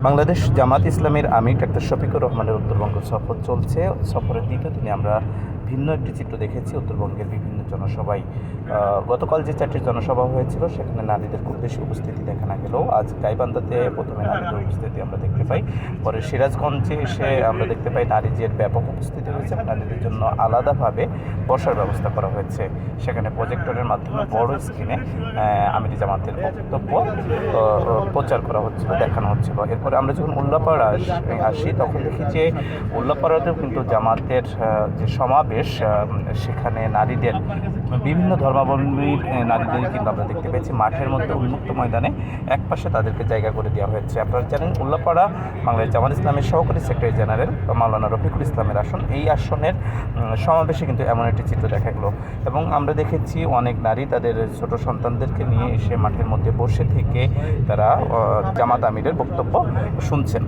বাংলাদেশ জামাত ইসলামীর আমির ডাক্তার শফিকুর রহমানের উত্তরবঙ্গ সফর চলছে। সফরের দ্বিতীয় দিনে আমরা ভিন্ন একটি চিত্র দেখেছি উত্তরবঙ্গের বিভিন্ন জনসভায়। গতকাল যে 4টি জনসভা হয়েছিল সেখানে নারীদের খুব বেশি উপস্থিতি দেখা না গেলেও আজ গাইবান্ধাতে প্রথমে নারীদের উপস্থিতি আমরা দেখতে পাই। পরে সিরাজগঞ্জে এসে আমরা দেখতে পাই নারীদের ব্যাপক উপস্থিতি হয়েছে। নারীদের জন্য আলাদাভাবে বসার ব্যবস্থা করা হয়েছে। সেখানে প্রজেক্টরের মাধ্যমে বড় স্ক্রিনে আমিরি জামাতের বক্তব্য প্রচার করা হচ্ছিল, দেখানো হচ্ছিল। এরপরে আমরা যখন উল্লাপাড়া আসি তখন দেখি যে উল্লাপাড়াতেও কিন্তু জামাতের যে সমাবেশ, সেখানে নারীদের বিভিন্ন ধর্মাবলম্বীর নারীদের কিন্তু আমরা দেখতে পেয়েছি মাঠের মধ্যে উন্মুক্ত ময়দানে একপাশে তাদেরকে জায়গা করে দেওয়া হয়েছে। আপনারা জানেন উল্লাপাড়া বাংলাদেশ জামাত ইসলামের সহকারী সেক্রেটারি জেনারেল মাওলানা রফিকুল ইসলামের আসন। এই আসনের সমাবেশে কিন্তু এমন একটি চিত্র দেখা গেল এবং আমরা দেখেছি অনেক নারী তাদের ছোট সন্তানদেরকে নিয়ে এসে মাঠের মধ্যে বসে থেকে তারা জামাত আমিরের বক্তব্য শুনছেন।